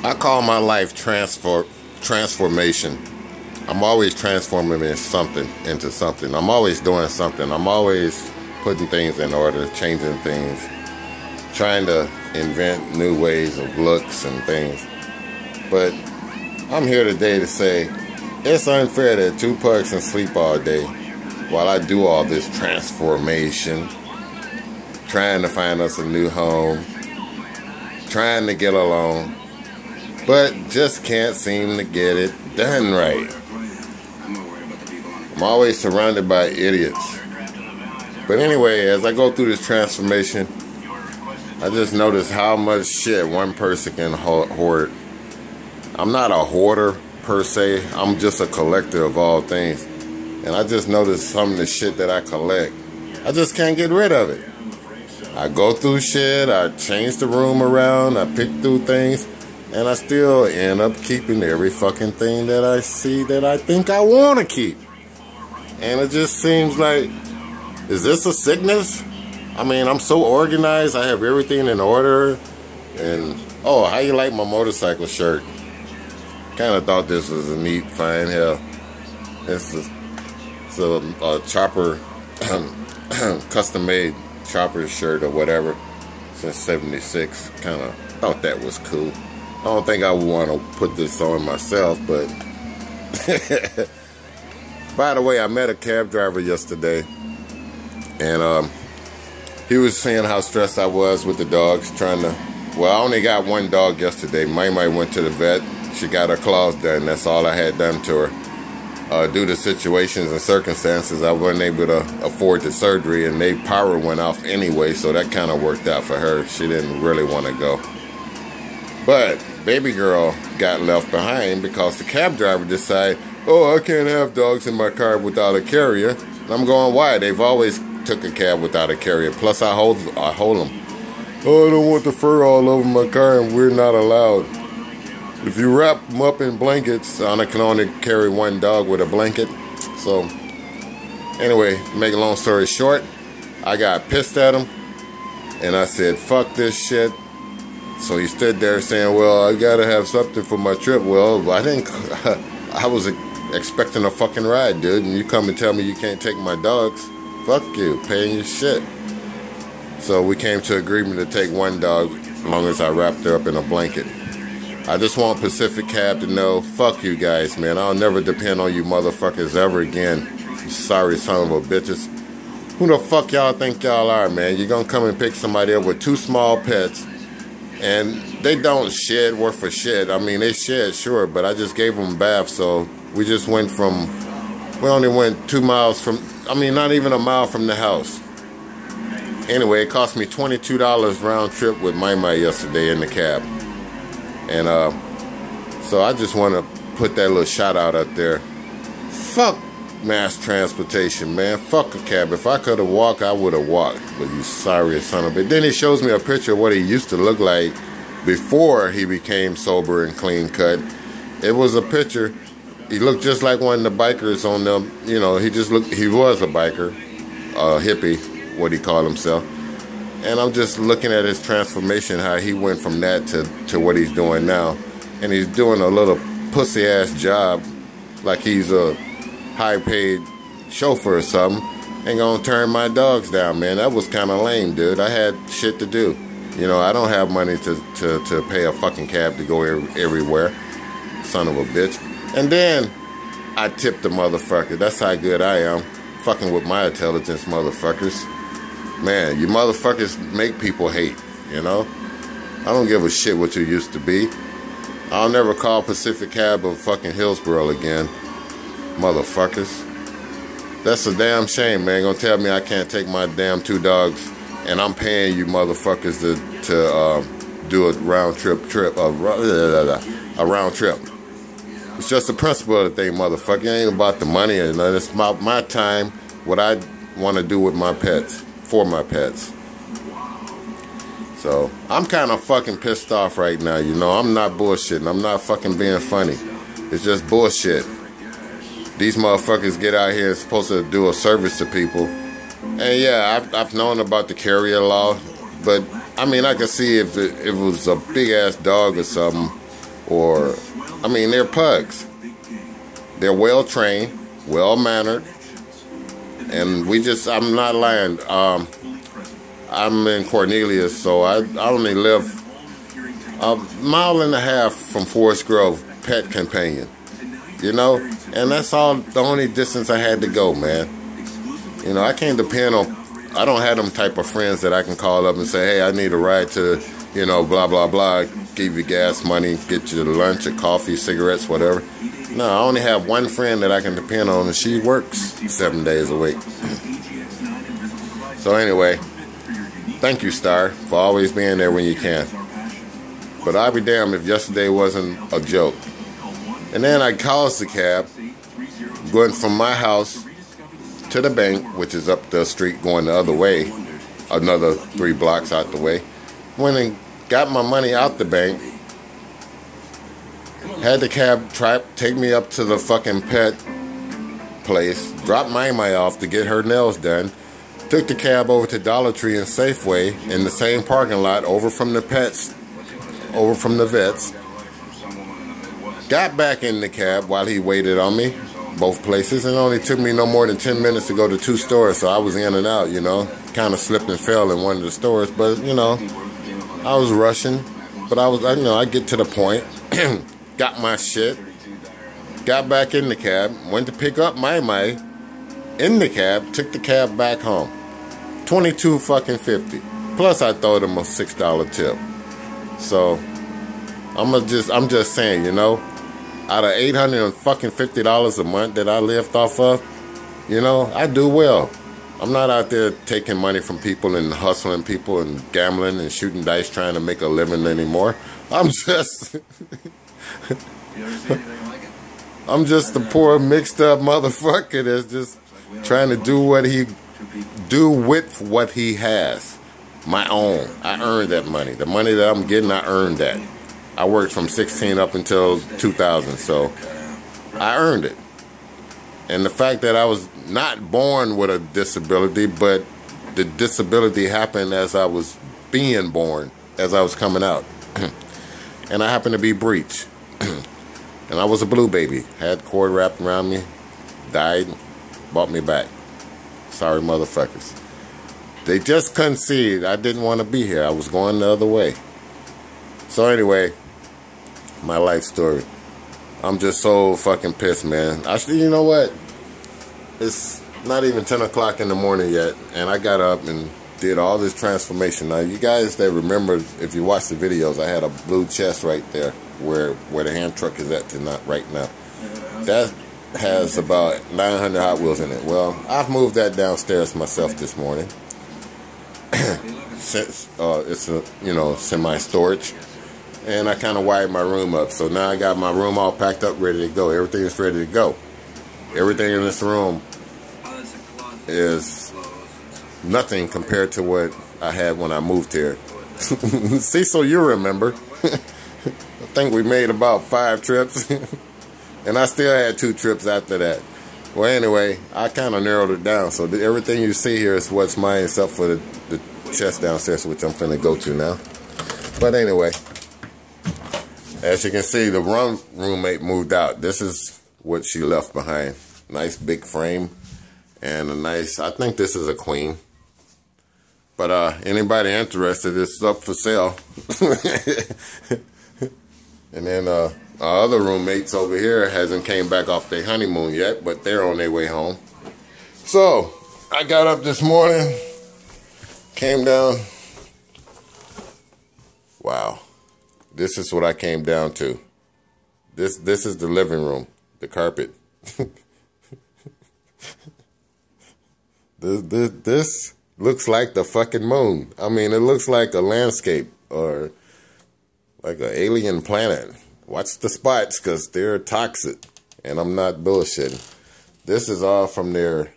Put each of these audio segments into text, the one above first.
I call my life transformation. I'm always transforming into something. I'm always doing something. I'm always putting things in order, changing things, trying to invent new ways of looks and things. But I'm here today to say it's unfair that two pugs can sleep all day while I do all this transformation, trying to find us a new home, trying to get along, but just can't seem to get it done right. I'm always surrounded by idiots. But anyway, as I go through this transformation, I just notice how much shit one person can hoard. I'm not a hoarder per se, I'm just a collector of all things. And I just noticed some of the shit that I collect, I just can't get rid of it. I go through shit, I change the room around, I pick through things, and I still end up keeping every fucking thing that I see that I think I want to keep. And it just seems like, is this a sickness? I mean, I'm so organized, I have everything in order. And, oh, how you like my motorcycle shirt? Kind of thought this was a neat, fine hell. It's a chopper, custom-made chopper shirt or whatever since '76. Kind of thought that was cool. I don't think I would want to put this on myself, but by the way, I met a cab driver yesterday, and he was saying how stressed I was with the dogs, well, I only got one dog yesterday. Mai went to the vet. She got her claws done. That's all I had done to her. Due to situations and circumstances, I wasn't able to afford the surgery, and their power went off anyway, so that kind of worked out for her. She didn't really want to go. But baby girl got left behind because the cab driver decided, oh, I can't have dogs in my car without a carrier. And I'm going, why? They've always took a cab without a carrier. Plus, I hold them. Oh, I don't want the fur all over my car, and we're not allowed. If you wrap them up in blankets, I can only carry one dog with a blanket. So, anyway, make a long story short, I got pissed at him, and I said, fuck this shit. So he stood there saying, well, I gotta have something for my trip. Well, I was expecting a fucking ride, dude, and you come and tell me you can't take my dogs. Fuck you, paying your shit. So we came to agreement to take one dog as long as I wrapped her up in a blanket. I just want Pacific Cab to know, fuck you guys, man. I'll never depend on you motherfuckers ever again. Sorry son of a bitches. Who the fuck y'all think y'all are, man? You're gonna come and pick somebody up with two small pets, and they don't shed worth a shit. I mean, they shed, sure, but I just gave them a bath, so we just we only went 2 miles from, not even a mile from the house. Anyway, it cost me $22 round trip with Mai yesterday in the cab. And so I just want to put that little shout out there. Fuck mass transportation, man. Fuck a cab. If I could have walked, I would have walked. But you sorry son of a bitch. Then he shows me a picture of what he used to look like before he became sober and clean cut. It was a picture. He looked just like one of the bikers on them. You know, he was a biker, a hippie, what he called himself. And I'm just looking at his transformation, how he went from that to what he's doing now. And he's doing a little pussy-ass job like he's a high-paid chauffeur or something. Ain't gonna turn my dogs down, man. That was kind of lame, dude. I had shit to do. You know, I don't have money to pay a fucking cab to go everywhere. Son of a bitch. And then I tipped the motherfucker. That's how good I am. Fucking with my intelligence, motherfuckers. Man, you motherfuckers make people hate, you know? I don't give a shit what you used to be. I'll never call Pacific Cab of fucking Hillsboro again. Motherfuckers. That's a damn shame, man. Gonna tell me I can't take my damn two dogs, and I'm paying you motherfuckers to do a round trip. A round trip. It's just the principle of the thing, motherfucker. It ain't about the money or nothing. It's about my time, what I want to do with my pets. For my pets. So I'm kind of fucking pissed off right now, you know. I'm not bullshitting. I'm not fucking being funny. It's just bullshit. These motherfuckers get out here and supposed to do a service to people. And yeah, I've known about the carrier law, but I mean, I could see if it was a big ass dog or something, or, I mean, they're pugs. They're well trained, well mannered, and I'm not lying. I'm in Cornelius, so I only live a mile and a half from Forest Grove Pet Companion, you know, and that's the only distance I had to go, man. You know, I can't depend on, I don't have them type of friends that I can call up and say, hey, I need a ride to, you know, blah, blah, blah, give you gas money, get you lunch or coffee, cigarettes, whatever. No, I only have one friend that I can depend on, and she works 7 days a week. So anyway, thank you, Star, for always being there when you can. But I'll be damned if yesterday wasn't a joke. And then I caused the cab, going from my house to the bank, which is up the street going the other way, another 3 blocks out the way. Went and got my money out the bank, had the cab take me up to the fucking pet place, dropped my off to get her nails done, took the cab over to Dollar Tree and Safeway in the same parking lot over from the vets, got back in the cab while he waited on me, both places, and it only took me no more than 10 minutes to go to 2 stores, so I was in and out, you know, kind of slipped and fell in one of the stores, but, you know, I was rushing, but I get to the point, got my shit, got back in the cab, went to pick up my in the cab, took the cab back home. $22.50. Plus I throwed him a $6 tip. So I'm just saying, you know, out of $850 a month that I lived off of, you know, I do well. I'm not out there taking money from people and hustling people and gambling and shooting dice trying to make a living anymore. I'm just I'm just a poor mixed up motherfucker that's just trying to do with what he has. My own. I earned that money. The money that I'm getting, I earned that. I worked from 16 up until 2000, so I earned it. And the fact that I was not born with a disability, but the disability happened as I was being born, as I was coming out. And I happened to be breech. And I was a blue baby. Had cord wrapped around me, died, brought me back. Sorry, motherfuckers. They just couldn't see it. I didn't want to be here. I was going the other way. So anyway, my life story. I'm just so fucking pissed, man. You know what? It's not even 10 o'clock in the morning yet, and I got up and did all this transformation. Now, you guys that remember, if you watch the videos, I had a blue chest right there where the hand truck is at right now. That has about 900 Hot Wheels in it. Well, I've moved that downstairs myself this morning. Since it's a, you know, semi-storage. And I kind of wired my room up. So now I got my room all packed up, ready to go. Everything is ready to go. Everything in this room is nothing compared to what I had when I moved here. See, so you remember. I think we made about 5 trips. And I still had 2 trips after that. Well, anyway, I kind of narrowed it down. So everything you see here is what's mine, except for the chest downstairs, which I'm finna go to now. But anyway, as you can see, the roommate moved out. This is what she left behind. Nice big frame and a nice, I think this is a queen. But anybody interested, it's up for sale. And then our other roommates over here hasn't came back off their honeymoon yet, but they're on their way home. So I got up this morning, came down. Wow. This is what I came down to. This is the living room, the carpet. This looks like the fucking moon. I mean, it looks like a landscape or like an alien planet. Watch the spots, because they're toxic. And I'm not bullshitting. This is all from their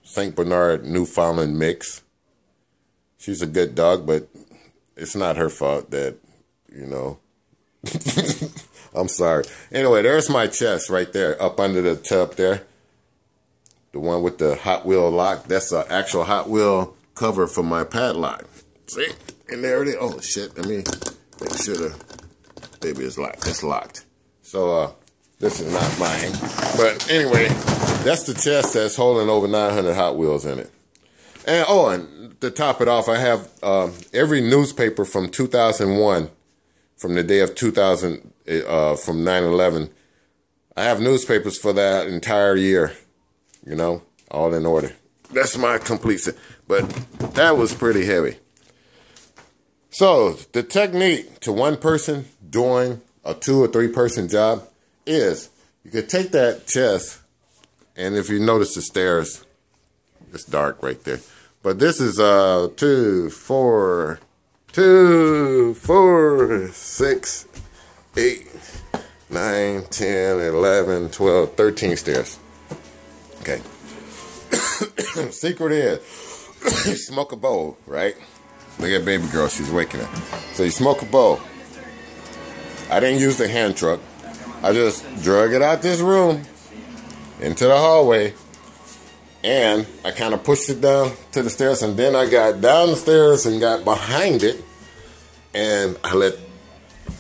St. Bernard Newfoundland mix. She's a good dog, but it's not her fault that, you know. I'm sorry. Anyway, there's my chest right there, up under the tub there. The one with the Hot Wheel lock. That's an actual Hot Wheel cover for my padlock. See? And there it is. Oh, shit. Let me make sure to baby is locked. It's locked. So, this is not mine. But anyway, that's the chest that's holding over 900 Hot Wheels in it. And, and to top it off, I have every newspaper from 2001, from the day of 2000, from 9/11. I have newspapers for that entire year, you know, all in order. That's my complete set. But that was pretty heavy. So the technique to one person doing a 2 or 3 person job is you could take that chest, and if you notice the stairs, it's dark right there. But this is 2, 4, 6, 8, 9, 10, 11, 12, 13 stairs. Okay. Secret is, you smoke a bowl, right? Look at baby girl, she's waking up. So you smoke a bowl. I didn't use the hand truck. I just drug it out this room into the hallway, and I kind of pushed it down to the stairs, and then I got down the stairs and got behind it, and I let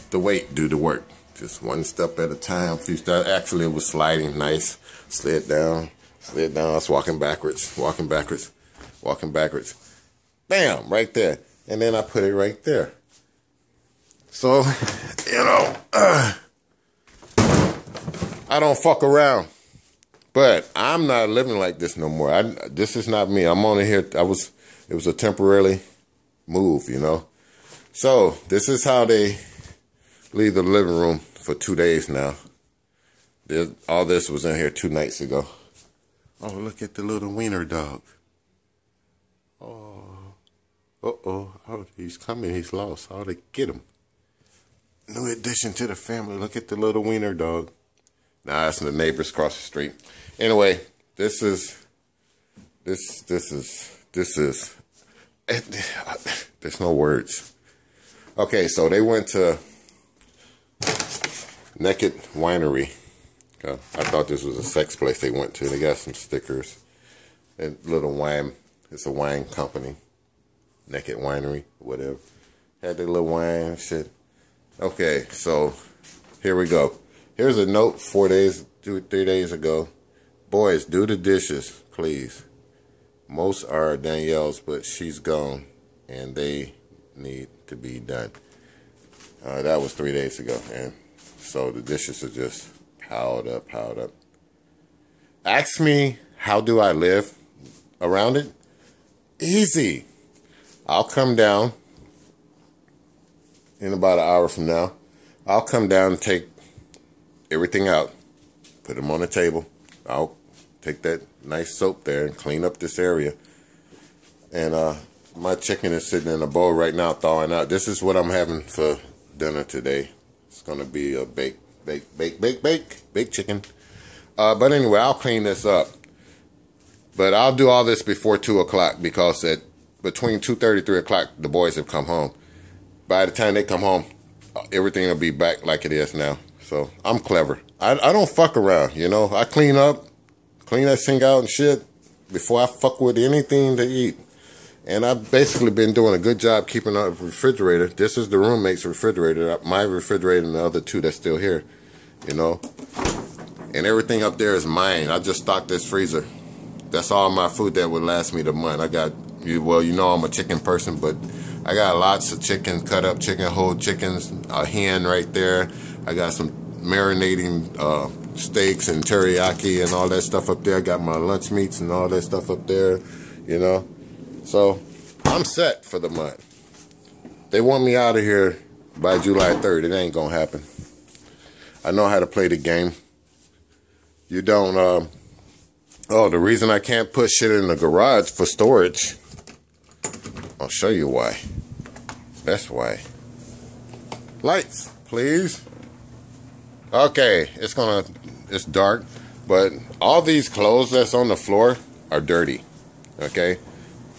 the weight do the work. Just one step at a time. Few steps. Actually, it was sliding nice. Slid down. I was walking backwards. Bam, right there. And then I put it right there. So, you know, I don't fuck around. But I'm not living like this no more. This is not me. I'm only here. It was a temporary move, you know. So, this is how they leave the living room for 2 days now. All this was in here 2 nights ago. Oh, look at the little wiener dog. Oh, oh, he's coming. He's lost. Oh, they get him. New addition to the family. Look at the little wiener dog. Nah, that's the neighbors across the street. Anyway, this is. There's no words. Okay, so they went to Naked Winery. I thought this was a sex place they went to. They got some stickers. And little wine. It's a wine company. Naked Winery, whatever. Had their little wine and shit. Okay, so here we go. Here's a note 3 days ago. Boys, do the dishes, please. Most are Danielle's, but she's gone, and they need to be done. That was 3 days ago, and so the dishes are just piled up. Ask me, how do I live around it? Easy. I'll come down in about an hour from now. I'll come down and take everything out, put them on the table. I'll take that nice soap there and clean up this area. And my chicken is sitting in a bowl right now thawing out. This is what I'm having for dinner today. It's going to be a baked chicken. But anyway, I'll clean this up. But I'll do all this before 2 o'clock because at between 2:30, 3 o'clock, the boys have come home. By the time they come home, everything will be back like it is now. So I'm clever. I don't fuck around, you know. I clean up, clean that sink out and shit before I fuck with anything to eat. And I've basically been doing a good job keeping up the refrigerator. This is the roommate's refrigerator, my refrigerator and the other 2 that's still here, you know. And everything up there is mine. I just stocked this freezer. That's all my food that would last me the month. I got, well, you know I'm a chicken person, but I got lots of chicken, cut up chicken, whole chickens, a hen right there. I got some marinating steaks and teriyaki and all that stuff up there. I got my lunch meats and all that stuff up there, you know. So I'm set for the month. They want me out of here by July 3rd. It ain't gonna happen. I know how to play the game. You don't, the reason I can't put shit in the garage for storage, I'll show you why. That's why. Lights, please. Okay, it's dark, but all these clothes that's on the floor are dirty, okay?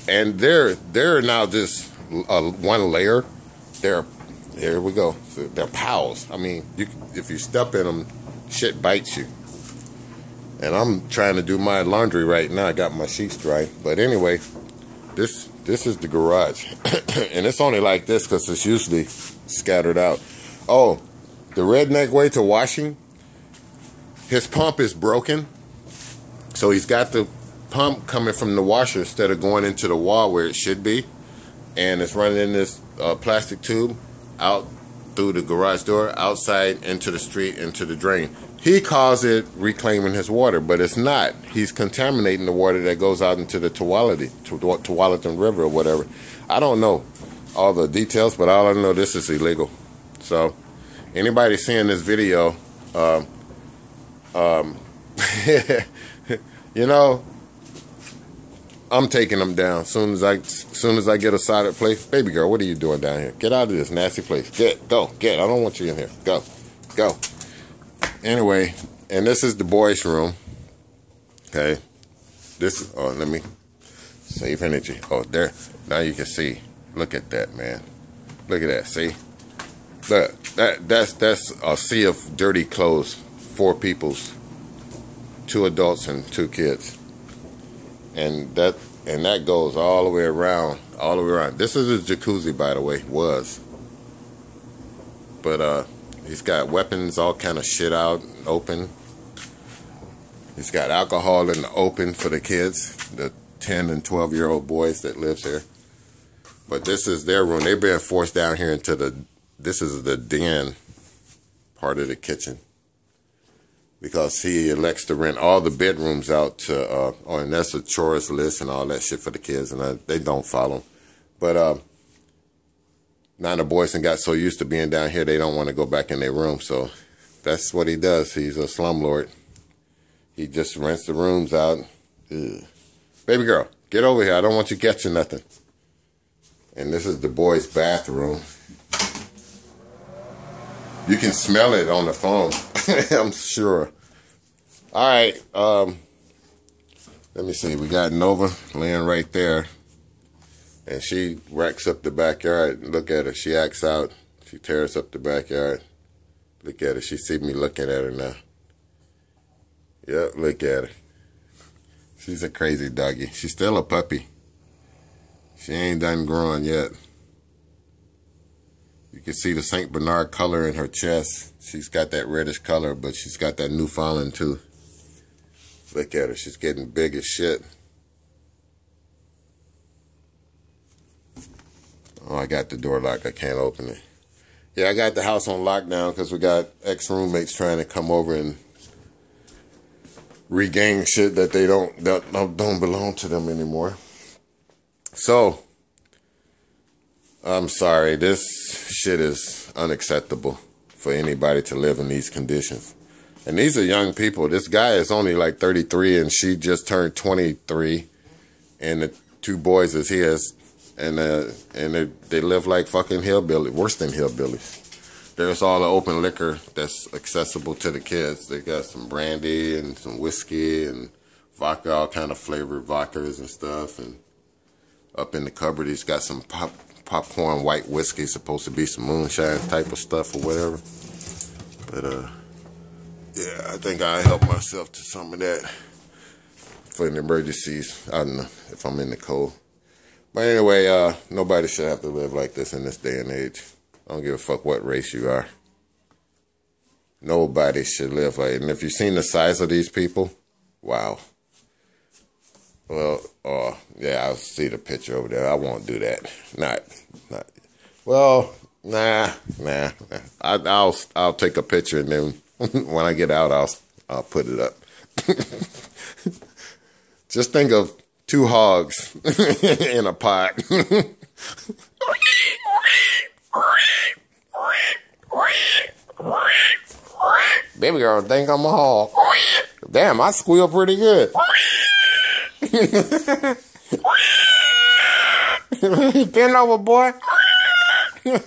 And they're now just one layer. There we go. So they're piles. I mean, if you step in them, shit bites you. And I'm trying to do my laundry right now. I got my sheets dry. But anyway, this is the garage. And it's only like this because it's usually scattered out. Oh, the redneck way to washing, his pump is broken. So he's got the pump coming from the washer instead of going into the wall where it should be. And it's running in this plastic tube out through the garage door, outside into the street, into the drain. He calls it reclaiming his water, but it's not. He's contaminating the water that goes out into the Tualatin River or whatever. I don't know all the details, but all I know, this is illegal. So anybody seeing this video, you know, I'm taking them down as soon as I get a solid place. Baby girl, what are you doing down here? Get out of this nasty place. Go. I don't want you in here. Go. Anyway, and this is the boys' room. Okay, let me save energy. Oh, there. Now you can see. Look at that, man. Look at that. See, look, that's a sea of dirty clothes. 4 people's, 2 adults and 2 kids. And that goes all the way around, This is his jacuzzi, by the way, but he's got weapons, all kind of shit out open. He's got alcohol in the open for the kids, the 10 and 12-year-old boys that lives here. But this is their room. They're being forced down here into this is the den part of the kitchen, because he elects to rent all the bedrooms out to, and that's a chores list and all that shit for the kids, and they don't follow. But now the boys got so used to being down here, they don't want to go back in their room. So that's what he does. He's a slumlord. He just rents the rooms out. Ugh. Baby girl, get over here. I don't want you catching nothing. And this is the boys' bathroom. You can smell it on the phone, I'm sure. All right, let me see. We got Nova laying right there, and she racks up the backyard. Look at her. She acts out. She tears up the backyard. Look at her. She see me looking at her now. Yep, look at her. She's a crazy doggy. She's still a puppy. She ain't done growing yet. You can see the St. Bernard color in her chest. She's got that reddish color, but she's got that Newfoundland too. Look at her. She's getting big as shit. Oh, I got the door locked. I can't open it. Yeah, I got the house on lockdown because we got ex-roommates trying to come over and regain shit that they don't belong to them anymore. So, I'm sorry. This shit is unacceptable for anybody to live in these conditions. And these are young people. This guy is only like 33, and she just turned 23. And the 2 boys is his. And they live like fucking hillbillies, worse than hillbillies. There's all the open liquor that's accessible to the kids. They got some brandy and some whiskey and vodka, all kind of flavored vodkas and stuff. And up in the cupboard, he's got some popcorn white whiskey, supposed to be some moonshine type of stuff or whatever. But yeah, I think I help myself to some of that for an emergencies. I don't know if I'm in the cold. But anyway, nobody should have to live like this in this day and age. I don't give a fuck what race you are. Nobody should live like it. And if you've seen the size of these people, wow. Well, yeah, I'll see the picture over there. I won't do that. Not. Well, nah. I'll take a picture, and then when I get out, I'll put it up. Just think of 2 hogs in a pot. Baby girl think I'm a hog. Damn, I squeal pretty good. Bend over, boy.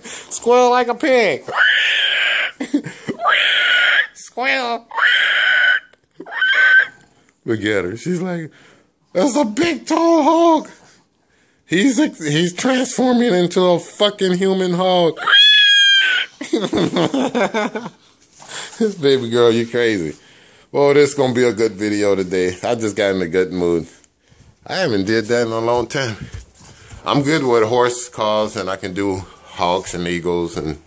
Squeal like a pig. Squeal. Look at her. She's like, that's a big, tall hog. He's transforming into a fucking human hog. This baby girl, you crazy. Well, this is going to be a good video today. I just got in a good mood. I haven't did that in a long time. I'm good with horse calls, and I can do hawks and eagles and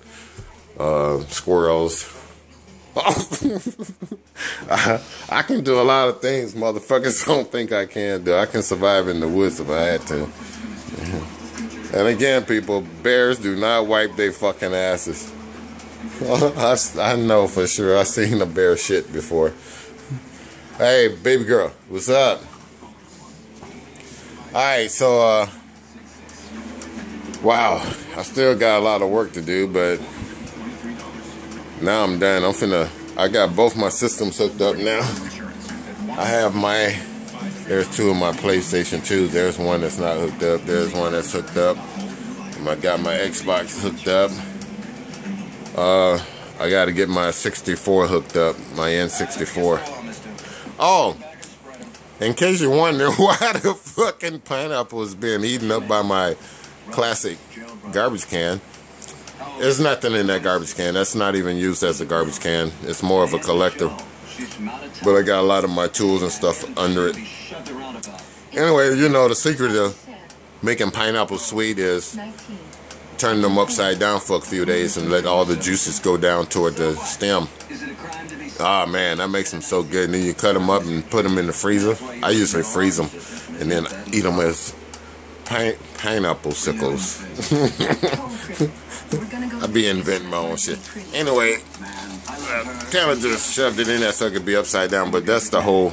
squirrels. I can do a lot of things motherfuckers don't think I can do. I can survive in the woods if I had to. And again, people, bears do not wipe their fucking asses. I know for sure. I've seen a bear shit before. Hey, baby girl, what's up? Alright, so, wow, I still got a lot of work to do, but now I'm done. I got both my systems hooked up now. I have there's two of my PlayStation 2s. There's one that's not hooked up. There's one that's hooked up. I got my Xbox hooked up. I got to get my 64 hooked up, my N64. Oh, in case you're wondering why the fucking pineapple is being eaten up by my classic garbage can, there's nothing in that garbage can. That's not even used as a garbage can. It's more of a collector. But I got a lot of my tools and stuff under it. Anyway, you know, the secret of making pineapples sweet is turn them upside down for a few days and let all the juices go down toward the stem. Ah, man, that makes them so good. And then you cut them up and put them in the freezer. I usually freeze them and then eat them as pineapple sickles. I be inventing my own shit. Anyway, kind of just shoved it in there so it could be upside down, but that's the whole.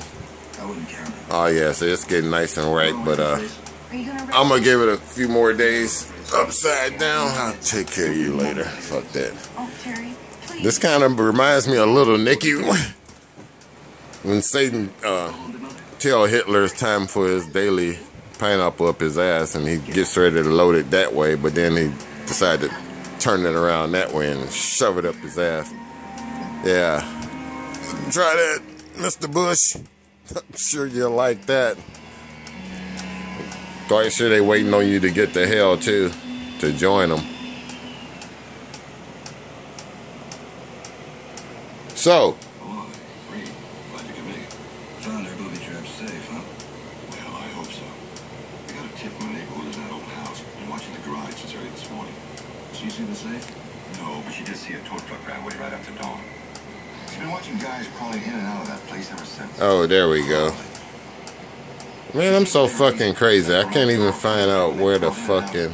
Oh yeah, so it's getting nice and right, but I'm gonna give it a few more days upside down. I'll take care of you later. Fuck that. This kind of reminds me a little Nicky when Satan tell Hitler it's time for his daily pineapple up his ass, and he gets ready to load it that way, but then he decided to turn it around that way and shove it up his ass. Yeah. Try that, Mr. Bush. I'm sure you'll like that. Quite sure they waiting on you to get to hell too, to join them. So. Hello, great. Glad you can make it. Found our booby traps safe, huh? Well, I hope so. I got a tip from a neighbor who lives in that old house. Been watching the garage since early this morning. Did she see the safe? No, but she did see a tow truck drive away right after dawn. She's been watching guys crawling in and out of that place ever since. Oh, there we go. Man, I'm so fucking crazy. I can't even find out where the fucking